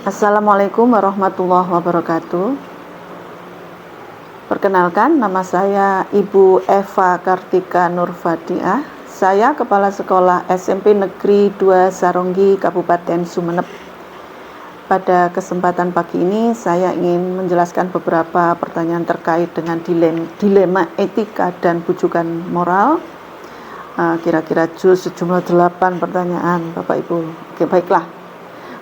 Assalamualaikum warahmatullahi wabarakatuh. Perkenalkan, nama saya Ibu Eva Kartika Nurfadiah. Saya Kepala Sekolah SMP Negeri 2 Saronggi, Kabupaten Sumeneb. Pada kesempatan pagi ini, saya ingin menjelaskan beberapa pertanyaan terkait dengan dilema etika dan bujukan moral. Kira-kira sejumlah 8 pertanyaan, Bapak Ibu. Oke, baiklah.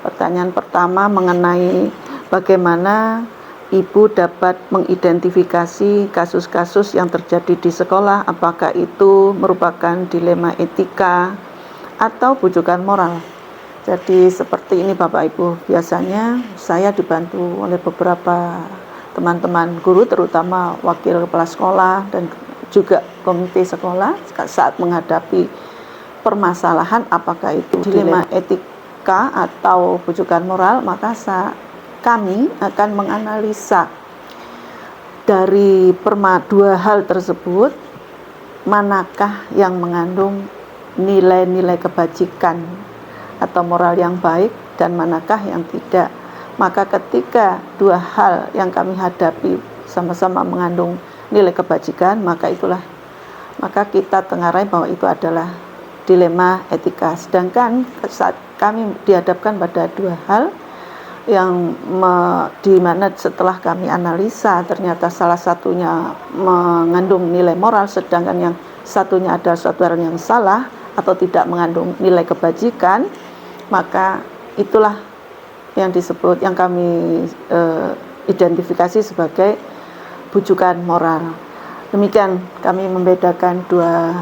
Pertanyaan pertama mengenai bagaimana Ibu dapat mengidentifikasi kasus-kasus yang terjadi di sekolah, apakah itu merupakan dilema etika atau bujukan moral. Jadi seperti ini Bapak Ibu, biasanya saya dibantu oleh beberapa teman-teman guru, terutama wakil kepala sekolah dan juga komite sekolah saat menghadapi permasalahan apakah itu dilema etika atau bujukan moral, maka kami akan menganalisa dari dua hal tersebut, manakah yang mengandung nilai-nilai kebajikan atau moral yang baik dan manakah yang tidak. Maka ketika dua hal yang kami hadapi sama-sama mengandung nilai kebajikan, maka kita tengarai bahwa itu adalah dilema etika. Sedangkan saat kami dihadapkan pada dua hal yang di mana setelah kami analisa ternyata salah satunya mengandung nilai moral, sedangkan yang satunya adalah suatu hal yang salah atau tidak mengandung nilai kebajikan, maka itulah yang disebut, yang kami identifikasi sebagai bujukan moral. Demikian kami membedakan dua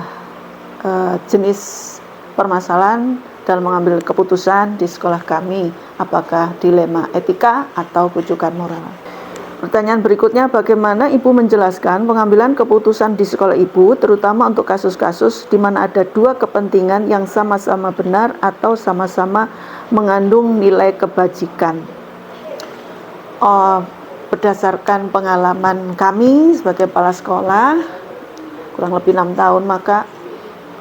jenis permasalahan dalam mengambil keputusan di sekolah kami, apakah dilema etika atau bujukan moral. Pertanyaan berikutnya, bagaimana Ibu menjelaskan pengambilan keputusan di sekolah Ibu, terutama untuk kasus-kasus di mana ada dua kepentingan yang sama-sama benar atau sama-sama mengandung nilai kebajikan? Berdasarkan pengalaman kami sebagai kepala sekolah kurang lebih 6 tahun, maka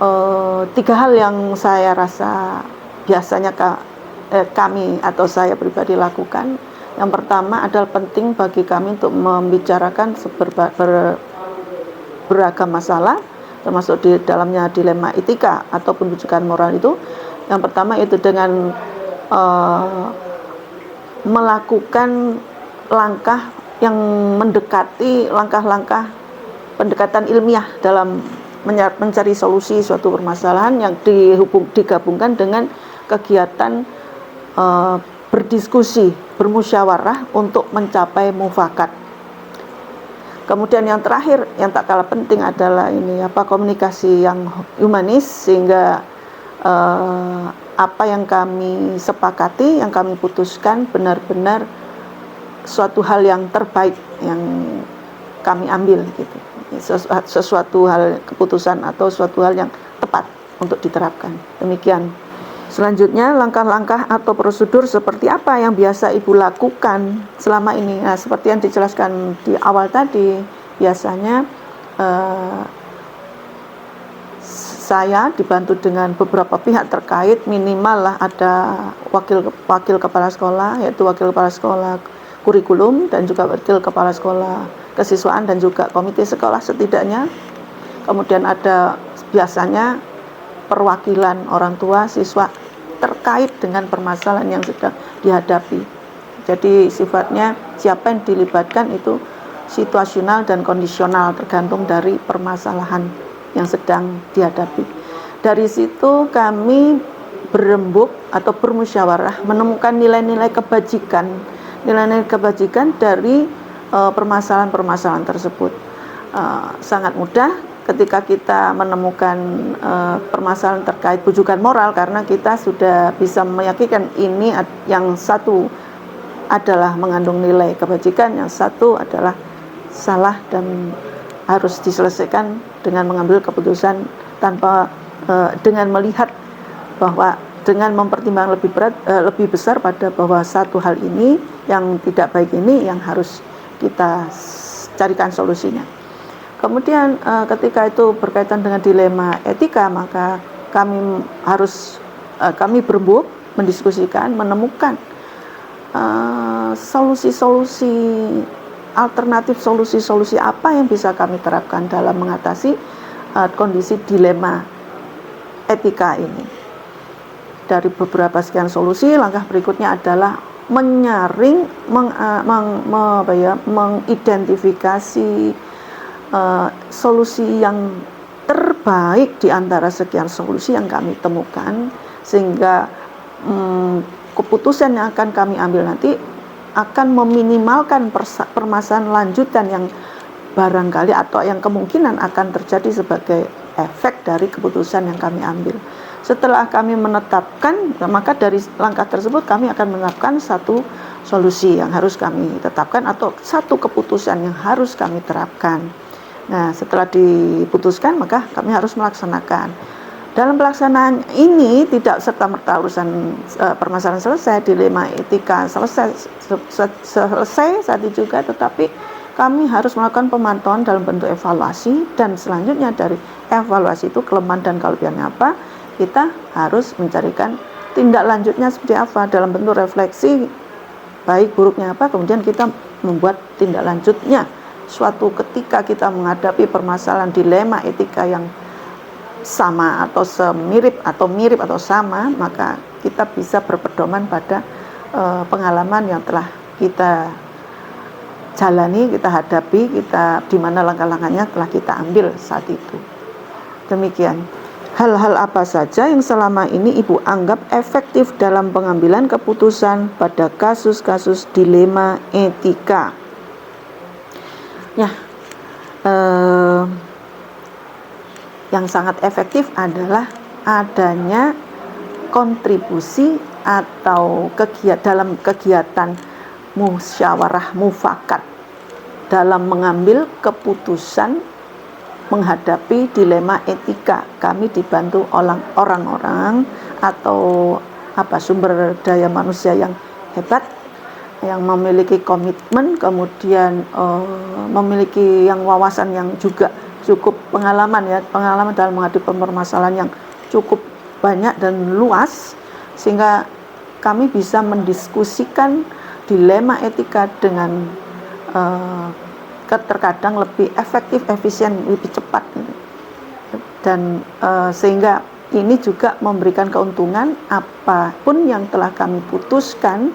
3 hal yang saya rasa biasanya kami atau saya pribadi lakukan. Yang pertama adalah penting bagi kami untuk membicarakan beragam masalah, termasuk di dalamnya dilema etika ataupun bujukan moral itu. Yang pertama itu dengan melakukan langkah yang mendekati langkah-langkah pendekatan ilmiah dalam mencari solusi suatu permasalahan yang digabungkan dengan kegiatan berdiskusi, bermusyawarah untuk mencapai mufakat. Kemudian yang terakhir yang tak kalah penting adalah komunikasi yang humanis, sehingga apa yang kami sepakati, yang kami putuskan benar-benar suatu hal yang terbaik yang kami ambil gitu. Sesuatu hal keputusan atau suatu hal yang tepat untuk diterapkan. Demikian. Selanjutnya, langkah-langkah atau prosedur seperti apa yang biasa Ibu lakukan selama ini? Nah, seperti yang dijelaskan di awal tadi, biasanya saya dibantu dengan beberapa pihak terkait, minimal lah ada wakil kepala sekolah, yaitu wakil kepala sekolah kurikulum dan juga wakil kepala sekolah kesiswaan dan juga komite sekolah setidaknya. Kemudian ada biasanya perwakilan orang tua siswa terkait dengan permasalahan yang sedang dihadapi. Jadi sifatnya siapa yang dilibatkan itu situasional dan kondisional, tergantung dari permasalahan yang sedang dihadapi. Dari situ kami berembuk atau bermusyawarah menemukan nilai-nilai kebajikan dari permasalahan-permasalahan tersebut. Sangat mudah ketika kita menemukan permasalahan terkait bujukan moral, karena kita sudah bisa meyakinkan ini yang satu adalah mengandung nilai kebajikan, yang satu adalah salah dan harus diselesaikan dengan mengambil keputusan tanpa dengan melihat bahwa dengan mempertimbangkan lebih besar pada bahwa satu hal ini yang tidak baik ini yang harus kita carikan solusinya. Kemudian ketika itu berkaitan dengan dilema etika, maka kami berembuk mendiskusikan, menemukan solusi-solusi alternatif, solusi-solusi apa yang bisa kami terapkan dalam mengatasi kondisi dilema etika ini. Dari beberapa sekian solusi, langkah berikutnya adalah menyaring, mengidentifikasi solusi yang terbaik di antara sekian solusi yang kami temukan, sehingga keputusan yang akan kami ambil nanti akan meminimalkan permasalahan lanjutan yang barangkali atau yang kemungkinan akan terjadi sebagai efek dari keputusan yang kami ambil. Setelah kami menetapkan, maka dari langkah tersebut kami akan menetapkan satu solusi yang harus kami tetapkan atau satu keputusan yang harus kami terapkan. Nah, setelah diputuskan maka kami harus melaksanakan. Dalam pelaksanaan ini tidak serta-merta urusan permasalahan selesai, dilema etika selesai saat itu juga, tetapi kami harus melakukan pemantauan dalam bentuk evaluasi, dan selanjutnya dari evaluasi itu kelemahan dan kelebihannya apa, kita harus mencarikan tindak lanjutnya seperti apa dalam bentuk refleksi baik buruknya apa, kemudian kita membuat tindak lanjutnya. Suatu ketika kita menghadapi permasalahan dilema etika yang sama atau mirip atau sama, maka kita bisa berpedoman pada pengalaman yang telah kita jalani, kita hadapi, di mana langkah-langkahnya telah kita ambil saat itu. Demikian. Hal-hal apa saja yang selama ini Ibu anggap efektif dalam pengambilan keputusan pada kasus-kasus dilema etika? Ya, yang sangat efektif adalah adanya kontribusi atau dalam kegiatan musyawarah mufakat dalam mengambil keputusan menghadapi dilema etika. Kami dibantu oleh orang-orang atau sumber daya manusia yang hebat, yang memiliki komitmen, kemudian memiliki wawasan yang juga cukup pengalaman dalam menghadapi permasalahan yang cukup banyak dan luas, sehingga kami bisa mendiskusikan dilema etika dengan terkadang lebih efektif, efisien, lebih cepat, dan sehingga ini juga memberikan keuntungan. Apapun yang telah kami putuskan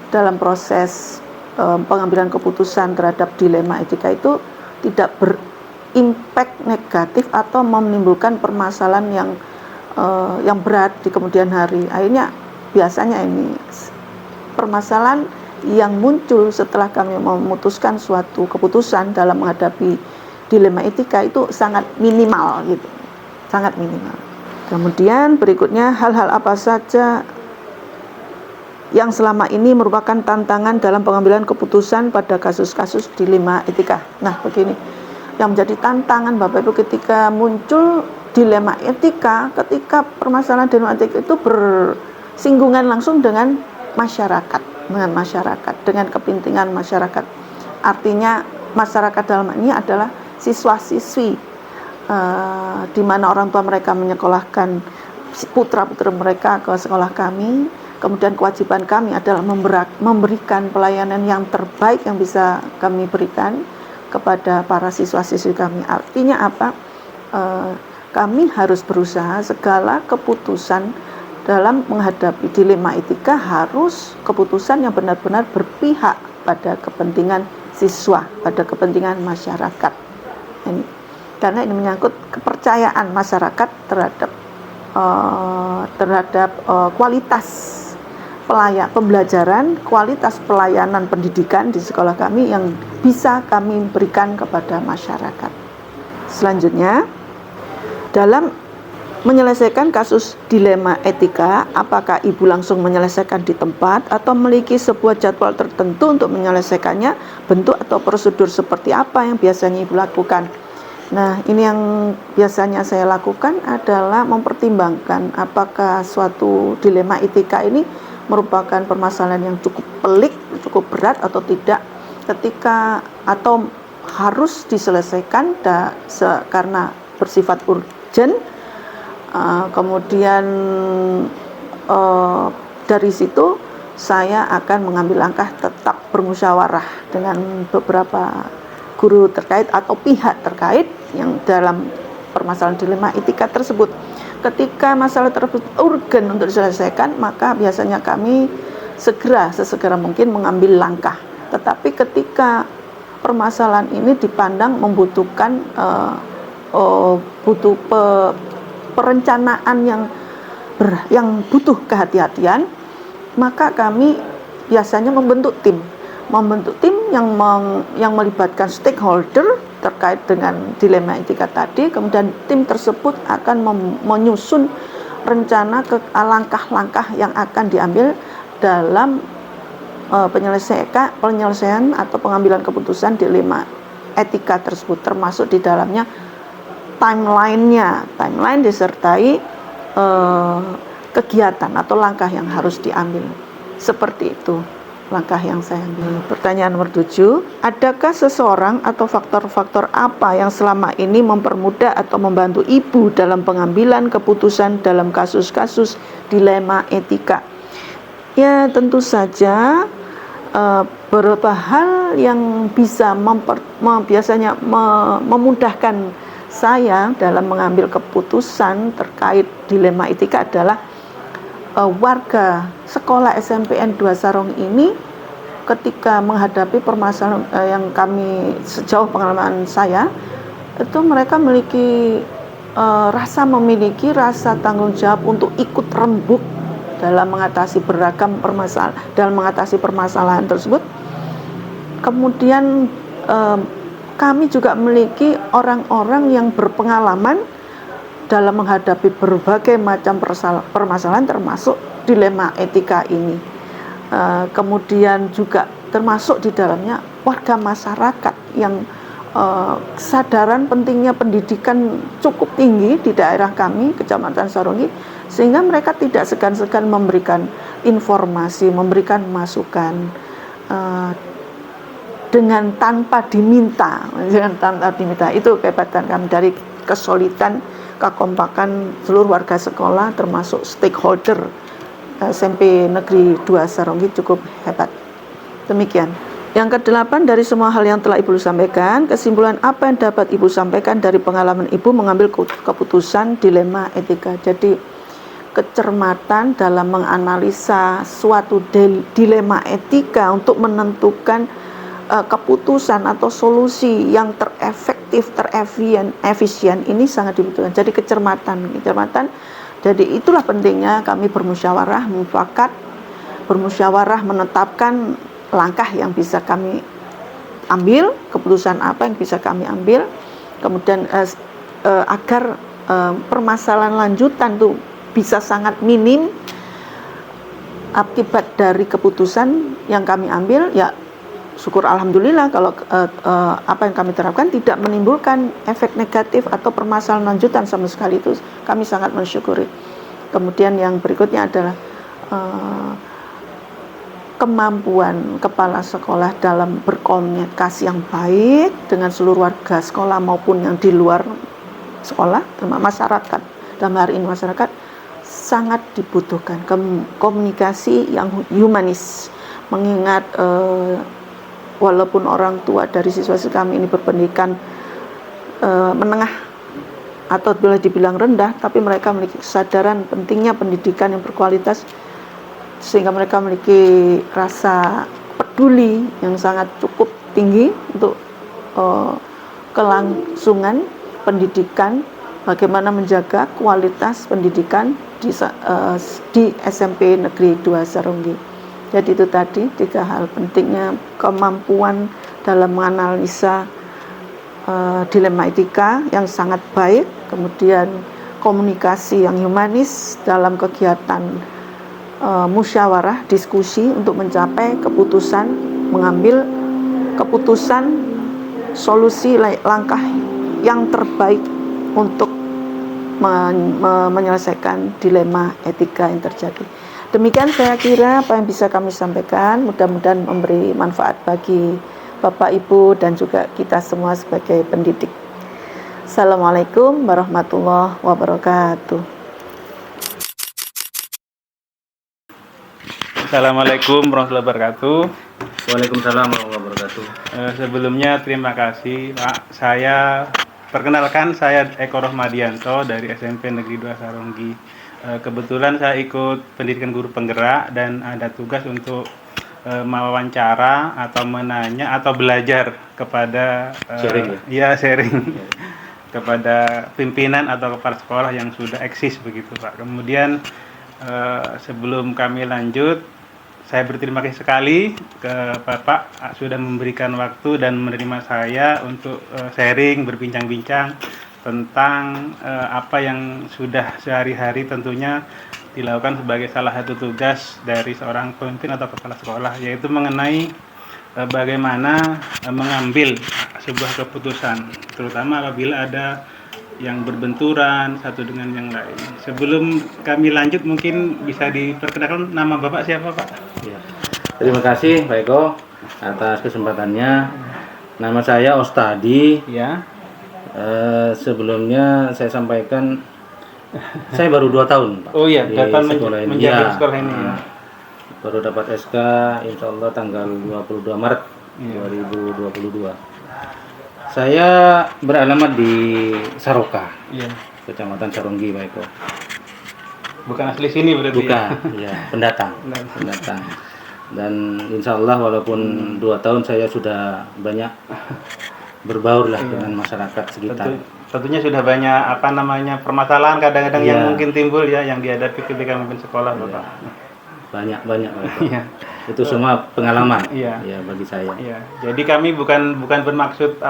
dalam proses pengambilan keputusan terhadap dilema etika itu tidak berimpact negatif atau menimbulkan permasalahan yang berat di kemudian hari. Akhirnya biasanya ini permasalahan yang muncul setelah kami memutuskan suatu keputusan dalam menghadapi dilema etika itu sangat minimal gitu, sangat minimal. Kemudian berikutnya, hal-hal apa saja yang selama ini merupakan tantangan dalam pengambilan keputusan pada kasus-kasus dilema etika. Nah, begini, yang menjadi tantangan Bapak Ibu ketika muncul dilema etika, ketika permasalahan dilema etika itu bersinggungan langsung dengan masyarakat, dengan kepentingan masyarakat. Artinya masyarakat dalam ini adalah siswa-siswi, di mana orang tua mereka menyekolahkan putra-putri mereka ke sekolah kami. Kemudian kewajiban kami adalah memberikan pelayanan yang terbaik yang bisa kami berikan kepada para siswa-siswi kami. Artinya apa? Kami harus berusaha segala keputusan dalam menghadapi dilema etika harus keputusan yang benar-benar berpihak pada kepentingan siswa, pada kepentingan masyarakat. Karena ini menyangkut kepercayaan masyarakat terhadap kualitas pembelajaran, kualitas pelayanan pendidikan di sekolah kami yang bisa kami berikan kepada masyarakat. Selanjutnya, dalam menyelesaikan kasus dilema etika, apakah Ibu langsung menyelesaikan di tempat atau memiliki sebuah jadwal tertentu untuk menyelesaikannya? Bentuk atau prosedur seperti apa yang biasanya Ibu lakukan? Nah, ini yang biasanya saya lakukan adalah mempertimbangkan apakah suatu dilema etika ini merupakan permasalahan yang cukup pelik, cukup berat atau tidak, atau harus diselesaikan karena bersifat urgent. Kemudian dari situ saya akan mengambil langkah tetap bermusyawarah dengan beberapa guru terkait atau pihak terkait yang dalam permasalahan dilema etika tersebut. Ketika masalah tersebut urgen untuk diselesaikan, maka biasanya kami sesegera mungkin mengambil langkah. Tetapi ketika permasalahan ini dipandang membutuhkan perencanaan yang butuh kehati-hatian, maka kami biasanya membentuk tim yang melibatkan stakeholder terkait dengan dilema etika tadi. Kemudian tim tersebut akan menyusun rencana langkah-langkah yang akan diambil dalam penyelesaian atau pengambilan keputusan dilema etika tersebut, termasuk di dalamnya timeline disertai kegiatan atau langkah yang harus diambil. Seperti itu langkah yang saya ambil. Pertanyaan nomor 7, adakah seseorang atau faktor-faktor apa yang selama ini mempermudah atau membantu ibu dalam pengambilan keputusan dalam kasus-kasus dilema etika? Ya, tentu saja beberapa hal yang bisa biasanya memudahkan saya dalam mengambil keputusan terkait dilema etika adalah warga sekolah SMPN 2 Sarong ini ketika menghadapi permasalahan yang kami sejauh pengalaman saya itu mereka memiliki rasa tanggung jawab untuk ikut rembuk dalam mengatasi beragam permasalahan tersebut. Kemudian kami juga memiliki orang-orang yang berpengalaman dalam menghadapi berbagai macam permasalahan termasuk dilema etika ini. Kemudian juga termasuk di dalamnya warga masyarakat yang kesadaran pentingnya pendidikan cukup tinggi di daerah kami, Kecamatan Sarongi, sehingga mereka tidak segan-segan memberikan informasi, memberikan masukan dengan tanpa diminta. Itu kehebatan kami dari kesolidan, kekompakan seluruh warga sekolah termasuk stakeholder SMP Negeri 2 Saronggi cukup hebat. Demikian. Yang ke-8, dari semua hal yang telah Ibu sampaikan, kesimpulan apa yang dapat Ibu sampaikan dari pengalaman Ibu mengambil keputusan dilema etika? Jadi kecermatan dalam menganalisa suatu dilema etika untuk menentukan keputusan atau solusi yang terefektif, terefisien ini sangat dibutuhkan. Jadi kecermatan. Jadi itulah pentingnya kami bermusyawarah, mufakat, bermusyawarah menetapkan langkah yang bisa kami ambil, keputusan apa yang bisa kami ambil, kemudian agar permasalahan lanjutan tuh bisa sangat minim akibat dari keputusan yang kami ambil. Ya syukur alhamdulillah kalau apa yang kami terapkan tidak menimbulkan efek negatif atau permasalahan lanjutan sama sekali, itu kami sangat mensyukuri. Kemudian yang berikutnya adalah kemampuan kepala sekolah dalam berkomunikasi yang baik dengan seluruh warga sekolah maupun yang di luar sekolah, termasuk masyarakat. Dalam hari ini masyarakat sangat dibutuhkan komunikasi yang humanis, mengingat walaupun orang tua dari siswa-siswa kami ini berpendidikan menengah atau boleh dibilang rendah, tapi mereka memiliki kesadaran pentingnya pendidikan yang berkualitas, sehingga mereka memiliki rasa peduli yang sangat cukup tinggi untuk kelangsungan pendidikan, bagaimana menjaga kualitas pendidikan di SMP Negeri 2 Saronggi. Jadi itu tadi 3 hal pentingnya: kemampuan dalam menganalisa dilema etika yang sangat baik, kemudian komunikasi yang humanis dalam kegiatan musyawarah, diskusi untuk mencapai keputusan, mengambil keputusan solusi langkah yang terbaik untuk menyelesaikan dilema etika yang terjadi. Demikian saya kira apa yang bisa kami sampaikan, mudah-mudahan memberi manfaat bagi Bapak Ibu dan juga kita semua sebagai pendidik. Assalamualaikum warahmatullahi wabarakatuh. Assalamualaikum warahmatullahi wabarakatuh. Waalaikumsalam warahmatullahi wabarakatuh. Sebelumnya terima kasih Pak. Perkenalkan saya Eko Rohmadianto dari SMP Negeri 2 Saronggi. Kebetulan saya ikut pendidikan guru penggerak dan ada tugas untuk mewawancara atau menanya atau belajar kepada sharing kepada pimpinan atau kepala sekolah yang sudah eksis begitu Pak. Kemudian sebelum kami lanjut, saya berterima kasih sekali ke Bapak sudah memberikan waktu dan menerima saya untuk sharing, berbincang-bincang tentang apa yang sudah sehari-hari tentunya dilakukan sebagai salah satu tugas dari seorang pemimpin atau kepala sekolah, yaitu mengenai bagaimana mengambil sebuah keputusan, terutama apabila ada yang berbenturan satu dengan yang lain. Sebelum kami lanjut, mungkin bisa diperkenalkan nama Bapak siapa, Pak? Ya. Terima kasih Pak Eko atas kesempatannya. Nama saya Ostadi. Ya. Sebelumnya saya sampaikan saya baru 2 tahun Pak. Oh iya, di datang sekolah ini. menjabat sekolah ini. Ya. Baru dapat SK insya Allah tanggal 22 Maret 2022. Saya beralamat di Saroka, Kecamatan Saronggi, Pak Eko. Bukan asli sini berarti? Bukan, ya, pendatang. Dan insya Allah walaupun 2 tahun saya sudah banyak berbaur lah dengan masyarakat sekitar. Tentunya sudah banyak permasalahan kadang-kadang yang mungkin timbul ya yang dihadapi ketika memimpin sekolah, Bapak. Banyak itu semua pengalaman ya bagi saya. Jadi kami bukan bermaksud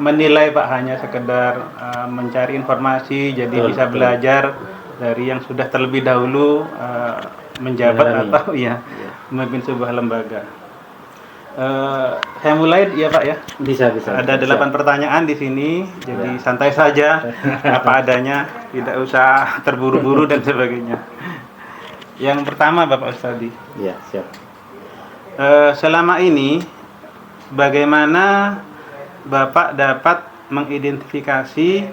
menilai Pak, hanya sekedar mencari informasi, jadi bisa belajar dari yang sudah terlebih dahulu menjabat atau memimpin sebuah lembaga. Saya mulai ya Pak ya. Bisa. Ada 8 pertanyaan di sini, jadi santai saja, apa adanya, tidak usah terburu-buru dan sebagainya. Yang pertama Bapak Ustadi. Ya, siap. Selama ini bagaimana Bapak dapat mengidentifikasi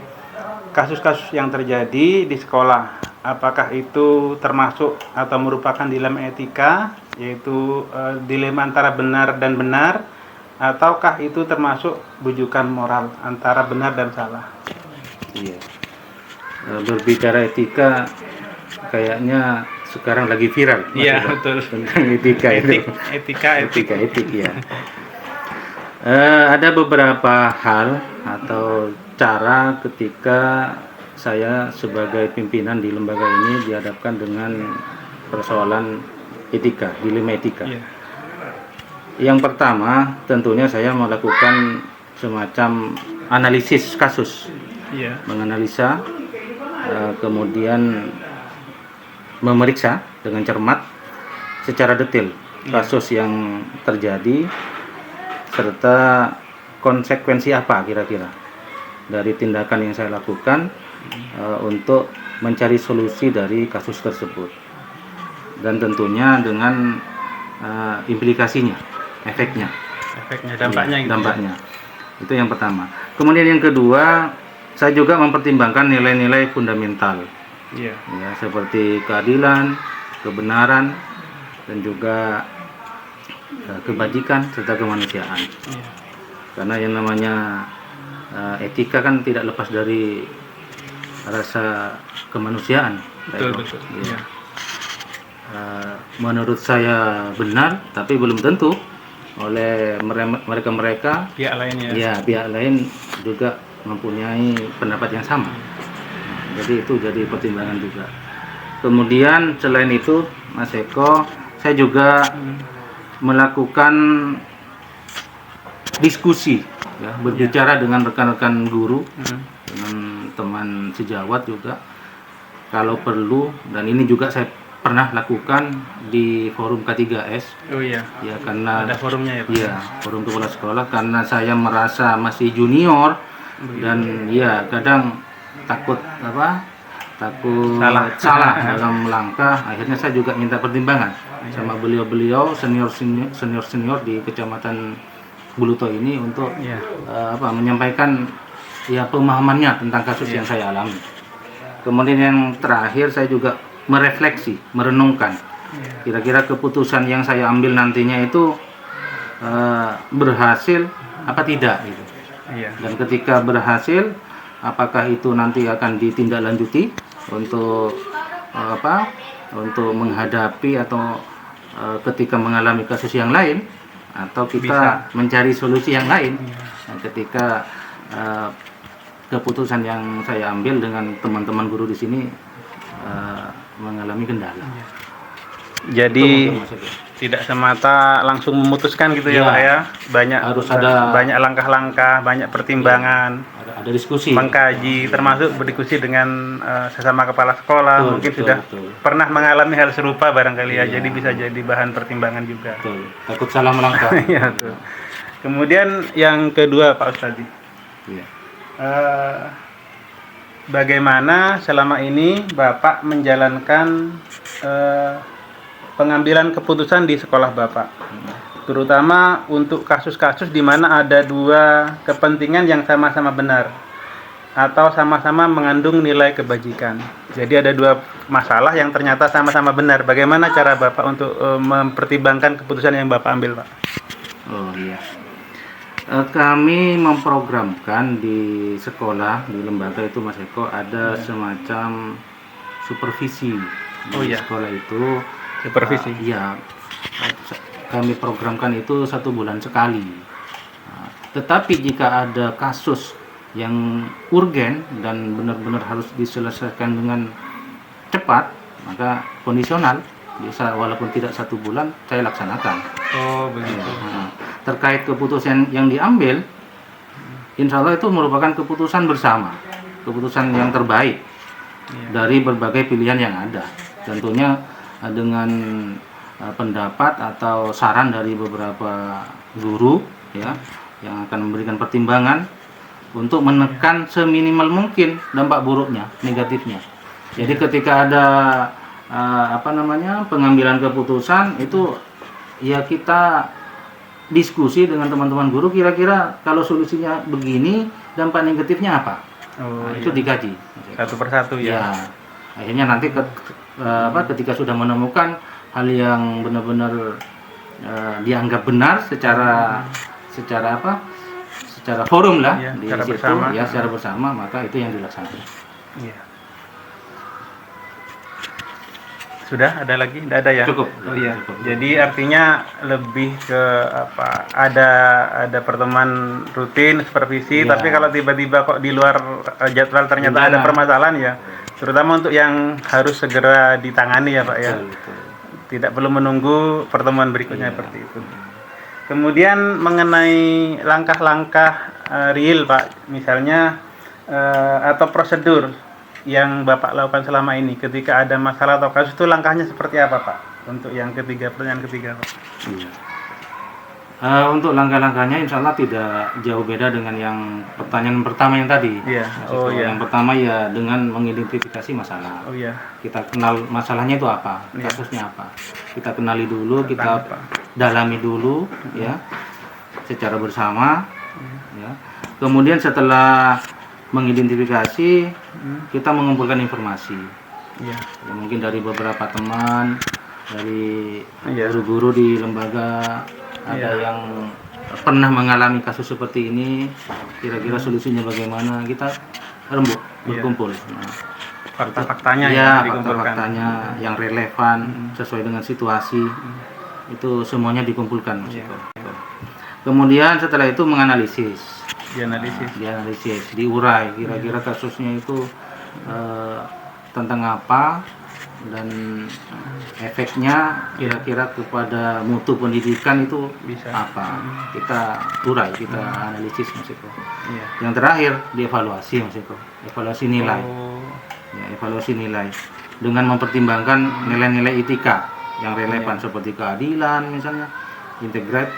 kasus-kasus yang terjadi di sekolah? Apakah itu termasuk atau merupakan dilema etika, yaitu dilema antara benar dan benar, ataukah itu termasuk bujukan moral antara benar dan salah? Iya. Berbicara etika kayaknya sekarang lagi viral. Iya, betul. Tentang etika itu. Etik ya. Ada beberapa hal atau cara ketika saya sebagai pimpinan di lembaga ini dihadapkan dengan persoalan etika, dilema etika. Yeah. Yang pertama, tentunya saya melakukan semacam analisis kasus, menganalisa, kemudian memeriksa dengan cermat secara detail kasus yang terjadi serta konsekuensi apa kira-kira dari tindakan yang saya lakukan untuk mencari solusi dari kasus tersebut, dan tentunya dengan implikasinya, efeknya, dampaknya. Itu yang pertama. Kemudian yang kedua, saya juga mempertimbangkan nilai-nilai fundamental, ya, seperti keadilan, kebenaran, dan juga kebajikan serta kemanusiaan. Karena yang namanya etika kan tidak lepas dari rasa kemanusiaan. Betul. Ya. Menurut saya benar, tapi belum tentu oleh mereka pihak lainnya. Ya, pihak lain juga mempunyai pendapat yang sama. Jadi itu jadi pertimbangan juga. Kemudian selain itu, Mas Eko, saya juga melakukan diskusi, ya, berbicara dengan rekan-rekan guru, dengan teman sejawat juga, kalau perlu, dan ini juga saya pernah lakukan di forum K3S. Oh iya. Ya, karena ada forumnya ya Pak? Iya, forum kepala sekolah, karena saya merasa masih junior dan ya kadang takut salah dalam melangkah. Akhirnya saya juga minta pertimbangan sama beliau-beliau senior di Kecamatan Buluto ini untuk menyampaikan pemahamannya tentang kasus yang saya alami. Kemudian yang terakhir, saya juga merefleksi, merenungkan Kira-kira keputusan yang saya ambil nantinya itu berhasil apa tidak gitu. Iya. Dan ketika berhasil, apakah itu nanti akan ditindaklanjuti untuk untuk menghadapi atau ketika mengalami kasus yang lain, atau kita mencari solusi yang lain. Nah, ketika keputusan yang saya ambil dengan teman-teman guru di sini mengalami kendala. Jadi tidak semata langsung memutuskan gitu ya, Pak ya. Harus ada banyak langkah-langkah, banyak pertimbangan, ada diskusi, mengkaji, termasuk berdiskusi dengan sesama kepala sekolah. Mungkin sudah pernah mengalami hal serupa barangkali ya. Jadi bisa jadi bahan pertimbangan juga. Betul. Takut salah melangkah. Iya, tuh. Kemudian yang kedua Pak Ustadz, bagaimana selama ini Bapak menjalankan pengambilan keputusan di sekolah Bapak, terutama untuk kasus-kasus di mana ada dua kepentingan yang sama-sama benar atau sama-sama mengandung nilai kebajikan. Jadi ada dua masalah yang ternyata sama-sama benar. Bagaimana cara Bapak untuk mempertimbangkan keputusan yang Bapak ambil, Pak? Oh iya. Kami memprogramkan di sekolah, di lembaga itu Mas Eko, ada semacam supervisi di sekolah itu. Supervisi? Iya, kami programkan itu 1 bulan sekali. Tetapi jika ada kasus yang urgen dan benar-benar harus diselesaikan dengan cepat, maka kondisional, bisa walaupun tidak 1 bulan, saya laksanakan. Oh begitu. Terkait keputusan yang diambil, insya Allah itu merupakan keputusan bersama, keputusan yang terbaik dari berbagai pilihan yang ada. Tentunya dengan pendapat atau saran dari beberapa guru ya, yang akan memberikan pertimbangan untuk menekan seminimal mungkin dampak buruknya, negatifnya. Jadi ketika ada pengambilan keputusan itu ya kita diskusi dengan teman-teman guru, kira-kira kalau solusinya begini, dampak negatifnya apa? Itu dikaji satu persatu ya. Akhirnya nanti ketika sudah menemukan hal yang benar-benar dianggap benar secara forum lah, di secara situ bersama. Secara bersama, maka itu yang dilaksanakan. Iya. Sudah ada lagi? Tidak ada ya? Cukup. Oh iya. Cukup. Jadi artinya lebih ke ada pertemuan rutin, supervisi, tapi kalau tiba-tiba kok di luar jadwal ternyata ada permasalahan ya, terutama untuk yang harus segera ditangani ya Pak ya. Betul. Tidak perlu menunggu pertemuan berikutnya seperti itu. Kemudian mengenai langkah-langkah real Pak, misalnya atau prosedur yang Bapak lakukan selama ini ketika ada masalah atau kasus, itu langkahnya seperti apa Pak? Untuk yang ketiga, pertanyaan ketiga Pak. Untuk langkah-langkahnya insya Allah tidak jauh beda dengan yang pertanyaan pertama yang tadi. Yang pertama ya dengan mengidentifikasi masalah. Kita kenal masalahnya itu apa, kasusnya apa. Kita kenali dulu, kita dalami dulu ya secara bersama. Ya. Kemudian setelah mengidentifikasi, kita mengumpulkan informasi. Ya, mungkin dari beberapa teman, dari guru-guru di lembaga, ada yang pernah mengalami kasus seperti ini, kira-kira solusinya bagaimana, kita rembuk, berkumpul. Fakta-faktanya fakta-faktanya yang relevan sesuai dengan situasi, itu semuanya dikumpulkan. Kemudian setelah itu menganalisis. Dianalisis, diurai kira-kira kasusnya itu tentang apa dan efeknya kira-kira kepada mutu pendidikan itu bisa apa. Kita urai, kita analisis Mas Eko. Yang terakhir dievaluasi Mas Eko, evaluasi nilai. Evaluasi nilai dengan mempertimbangkan nilai-nilai etika yang relevan seperti keadilan misalnya,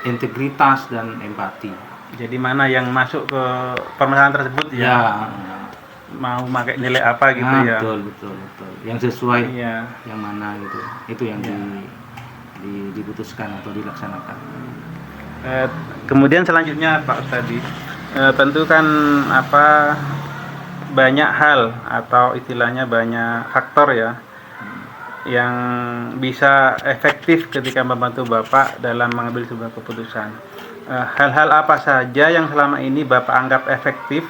integritas dan empati. Jadi mana yang masuk ke permasalahan tersebut ya, mau pakai nilai apa gitu ya. Betul. Yang sesuai yang mana gitu. Itu yang diputuskan atau dilaksanakan. Kemudian selanjutnya Pak Ustadi, tentu kan banyak hal atau istilahnya banyak faktor ya yang bisa efektif ketika membantu Bapak dalam mengambil sebuah keputusan. Hal-hal apa saja yang selama ini Bapak anggap efektif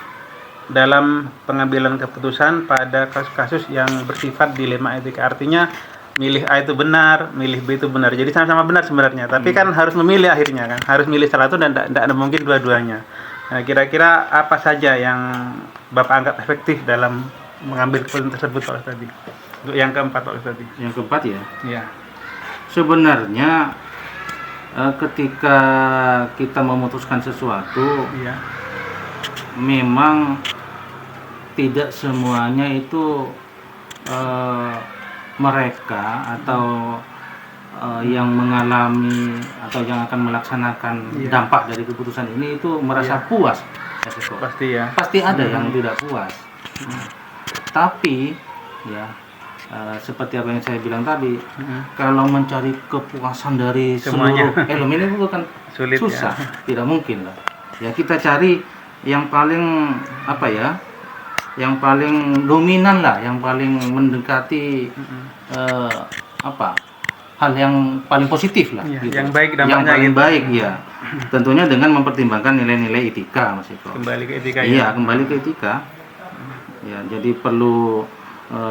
dalam pengambilan keputusan pada kasus-kasus yang bersifat dilema etika? Artinya milih A itu benar, milih B itu benar. Jadi sama-sama benar sebenarnya, tapi kan harus memilih akhirnya kan. Harus milih salah satu dan tidak mungkin dua-duanya. Nah, kira-kira apa saja yang Bapak anggap efektif dalam mengambil keputusan tersebut Pak Ustadi? Untuk yang keempat Pak Ustadi. Yang keempat ya. Iya. Sebenarnya ketika kita memutuskan sesuatu, Iya. memang tidak semuanya itu mereka atau yang mengalami atau yang akan melaksanakan dampak dari keputusan ini itu merasa puas. Pasti ya. Pasti ada yang tidak puas. Tapi ya seperti apa yang saya bilang tadi, kalau mencari kepuasan dari Semuanya. seluruh elemen itu kan Sulit, susah, ya. tidak mungkin lah. Ya kita cari yang paling apa ya, yang paling dominan lah, yang paling mendekati hal yang paling positif lah. Iya, gitu. yang baik yang dampaknya paling gitu. baik ya. Tentunya dengan mempertimbangkan nilai-nilai etika, Mas Eko. Kembali ke etika Iya, kembali ke etika. Ya, jadi perlu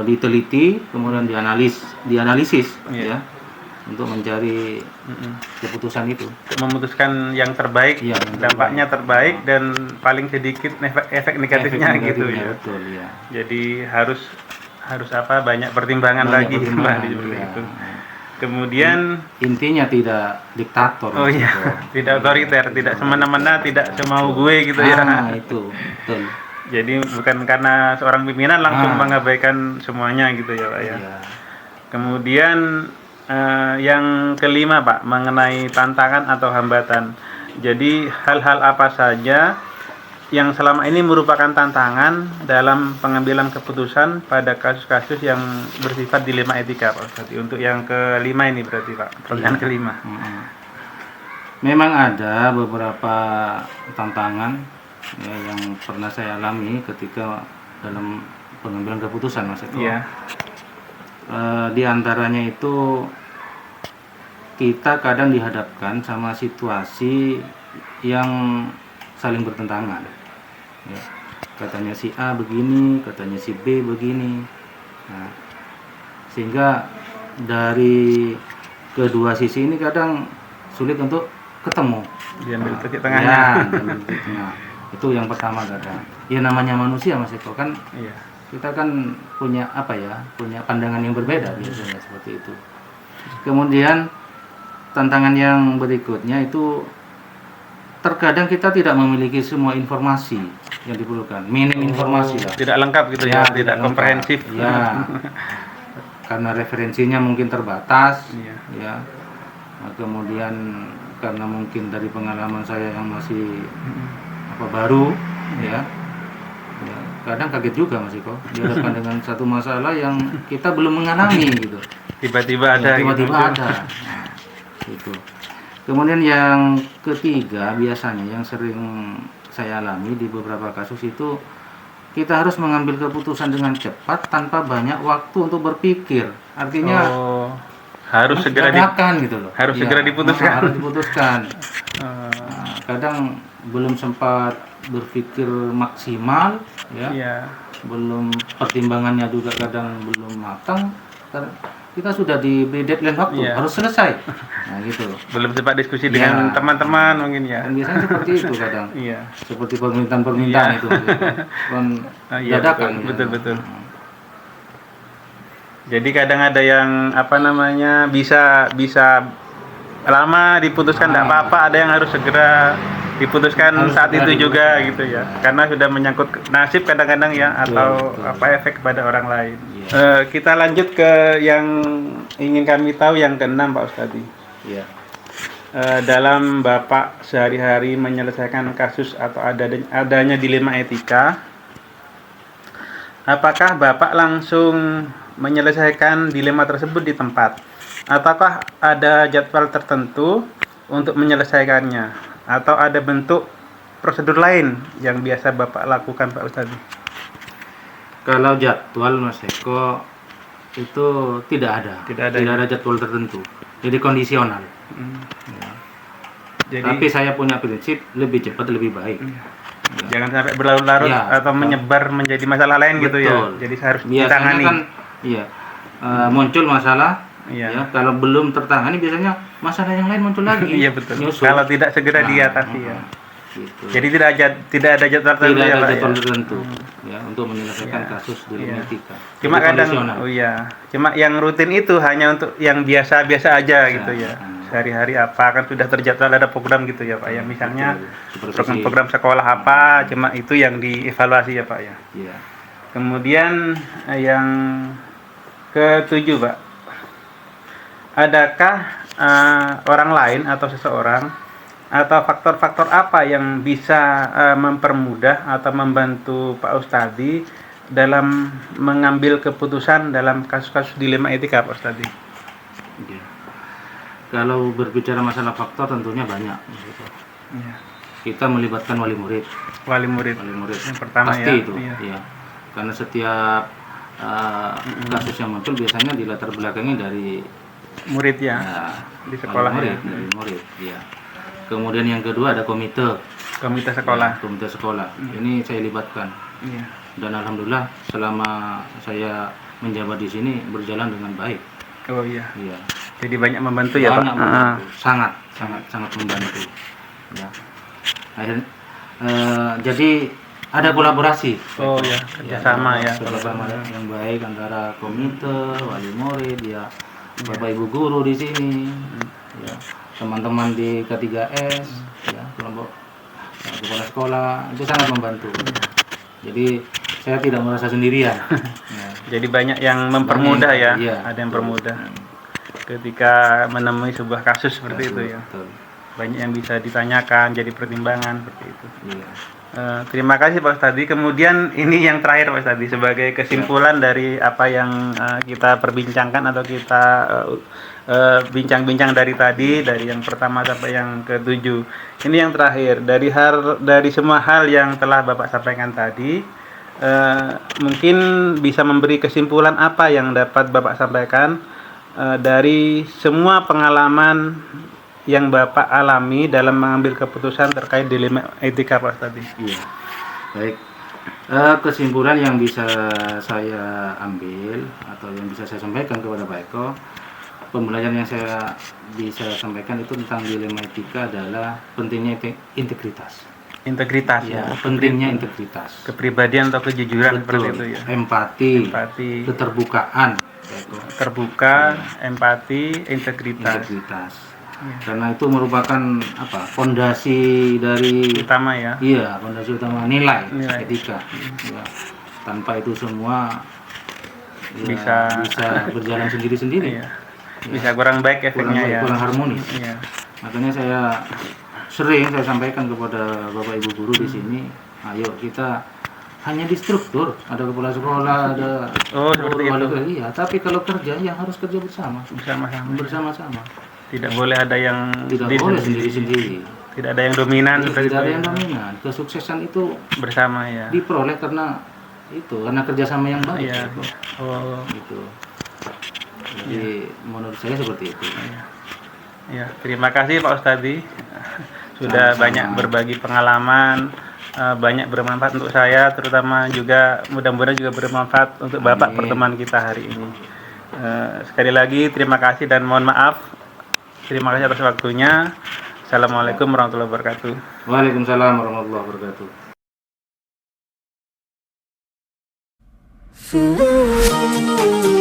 diteliti, kemudian dianalisis Iya. ya, untuk mencari keputusan itu. Memutuskan yang terbaik, Iya, yang dampaknya terbaik dan paling sedikit efek negatifnya Efek gitu negatifnya, ya. betul ya. Jadi harus banyak pertimbangan Banyak lagi pertimbangan, Pak, seperti iya. itu. Kemudian Intinya tidak diktator. oh Mas iya, Eko. tidak otoriter, tidak semena-mena, tidak semau gue gitu ya. Itu betul. Jadi bukan karena seorang pimpinan langsung mengabaikan semuanya gitu ya Pak ya. Iya. Kemudian yang kelima Pak, mengenai tantangan atau hambatan. Jadi hal-hal apa saja yang selama ini merupakan tantangan dalam pengambilan keputusan pada kasus-kasus yang bersifat dilema etika Pak Ustadz. Untuk yang kelima ini berarti Pak, pertanyaan kelima. Memang ada beberapa tantangan ya, yang pernah saya alami ketika dalam pengambilan keputusan, Mas Eko. Iya. Di antaranya itu kita kadang dihadapkan sama situasi yang saling bertentangan. Ya. Katanya si A begini, katanya si B begini. Nah, sehingga dari kedua sisi ini kadang sulit untuk ketemu. Diambil titik Ya, tengahnya. diambil titik tengah. Itu yang pertama kadang. Ya namanya manusia, Mas Eko, kan Iya. kita kan punya punya pandangan yang berbeda biasanya seperti itu. Kemudian tantangan yang berikutnya itu terkadang kita tidak memiliki semua informasi yang diperlukan, minim informasi lah. Tidak lengkap gitu ya, tidak lengkap. komprehensif. Ya, karena referensinya mungkin terbatas. Iya. Ya. Nah, kemudian karena mungkin dari pengalaman saya yang masih baru, ya kadang kaget juga Mas Iko dihadapkan dengan satu masalah yang kita belum mengalami gitu. Tiba-tiba ada. Tiba-tiba gitu. ada. Nah, itu. Kemudian yang ketiga biasanya yang sering saya alami di beberapa kasus itu kita harus mengambil keputusan dengan cepat tanpa banyak waktu untuk berpikir. Artinya harus segera gitu loh. Harus segera diputuskan. Harus diputuskan. Nah, kadang belum sempat berpikir maksimal ya. Iya. Belum pertimbangannya juga kadang belum matang. Kita sudah diberi deadline waktu, Iya. harus selesai. Nah, gitu. Belum sempat diskusi dengan teman-teman mungkin ya. Dan biasanya seperti itu kadang. Iya. Seperti permintaan-permintaan Iya. itu. Kan Iya, dadakan. betul. Jadi kadang ada yang bisa lama diputuskan tidak apa-apa, ada yang harus segera diputuskan saat itu juga gitu ya, karena sudah menyangkut nasib kadang-kadang ya, atau efek kepada orang lain. Kita lanjut ke yang ingin kami tahu, yang keenam Pak Ustadi. Iya. Dalam Bapak sehari-hari menyelesaikan kasus atau adanya dilema etika, apakah Bapak langsung menyelesaikan dilema tersebut di tempat, ataukah ada jadwal tertentu untuk menyelesaikannya, atau ada bentuk prosedur lain yang biasa Bapak lakukan Pak Ustadz? Kalau jadwal Mas Eko itu tidak ada. Tidak ada, Tidak ya? ada jadwal tertentu. Jadi kondisional. Ya. Jadi Tapi saya punya prinsip lebih cepat lebih baik. jangan sampai berlarut-larut Ya. atau menyebar menjadi masalah lain gitu ya. Betul. Jadi harus Biasanya ditangani. kan iya muncul masalah. Iya. Ya, kalau belum tertangani biasanya masalah yang lain muncul lagi. Iya betul. Nyusul. Kalau tidak segera Nah, diatasi ya. Gitu. Jadi tidak ada jadwal tertentu Tidak ya, ada Pak, jadwal ya? tertentu ya untuk menyelesaikan kasus di Iya. etika. Cuma Jadi kadang kondisional. cuma yang rutin itu hanya untuk yang biasa-biasa aja gitu ya. Hmm. Sehari-hari apa kan sudah terjadwal ada program gitu ya Pak ya. Misalnya Betul. Seperti program-program sekolah apa, cuma itu yang dievaluasi ya Pak ya. Iya. Kemudian yang ketujuh Pak, adakah orang lain atau seseorang atau faktor-faktor apa yang bisa mempermudah atau membantu Pak Ustadi dalam mengambil keputusan dalam kasus-kasus dilema etika Pak Ustadi? Iya. Kalau berbicara masalah faktor tentunya banyak. Iya. Kita melibatkan wali murid. Wali murid. Wali murid Yang pertama pasti ya. itu. Iya. Iya. Karena setiap kasus yang muncul biasanya dilatar belakangi dari Murid ya. Di sekolah wali ya. murid, dari murid. Iya. Kemudian yang kedua ada komite. Komite sekolah. Ya, komite sekolah. Ini saya libatkan. Iya. Dan alhamdulillah selama saya menjabat di sini berjalan dengan baik. Oh iya. Iya. Jadi banyak membantu ya Pak. Banyak membantu. Sangat membantu. Ya. Jadi ada kolaborasi. Oh ya, kerjasama ya. Kerjasama yang baik antara komite, wali murid, ya, bapak ibu guru di sini, ya, teman-teman di K3S, ya, kelompok kepala sekolah itu sangat membantu. Jadi saya tidak merasa sendirian. Ya. Jadi banyak yang mempermudah ya. Iya, Ada yang betul. mempermudah. Ketika menemui sebuah kasus seperti itu ya. Betul. Banyak yang bisa ditanyakan, jadi pertimbangan seperti itu. Iya. Terima kasih Pak Ustadi. Kemudian ini yang terakhir Pak Ustadi sebagai kesimpulan dari apa yang kita perbincangkan atau kita bincang-bincang dari tadi, dari yang pertama sampai yang ketujuh. Ini yang terakhir dari semua hal yang telah Bapak sampaikan tadi, mungkin bisa memberi kesimpulan apa yang dapat Bapak sampaikan dari semua pengalaman yang Bapak alami dalam mengambil keputusan terkait dilema etika Pak tadi. Iya. Baik. Kesimpulan yang bisa saya ambil atau yang bisa saya sampaikan kepada Pak Eko, pembelajaran yang saya bisa sampaikan itu tentang dilema etika adalah pentingnya integritas. Integritas Ya, pentingnya integritas. Kepribadian atau kejujuran seperti itu ya. Empati, Keterbukaan, keterbukaan, Pak Eko. terbuka, empati, integritas. Karena itu merupakan fondasi dari Utama ya. iya, fondasi utama nilai. Ya. Etika. Ya. Tanpa itu semua ya, Bisa berjalan sendiri-sendiri. Iya. Bisa kurang baik efeknya ya. Kurang harmonis. Iya. Makanya saya sering sampaikan kepada Bapak Ibu guru di sini, ayo kita hanya di struktur, ada kepala sekolah, ada seperti itu. Iya, tapi kalau kerja ya harus kerja bersama-sama. Tidak boleh ada yang boleh sendiri-sendiri. Tidak ada yang dominan seperti Tidak ada itu. yang dominan. Kesuksesan itu Bersama ya. diperoleh karena kerjasama yang baik. Iya. Oh. Gitu. Jadi menurut saya seperti itu. Ya, terima kasih Pak Ustadi. Sudah banyak berbagi pengalaman, banyak bermanfaat untuk saya, terutama juga mudah-mudahan juga bermanfaat untuk Bapak pertemuan kita hari ini. Sekali lagi terima kasih dan mohon maaf. Terima kasih atas waktunya. Assalamualaikum warahmatullahi wabarakatuh. Waalaikumsalam warahmatullahi wabarakatuh.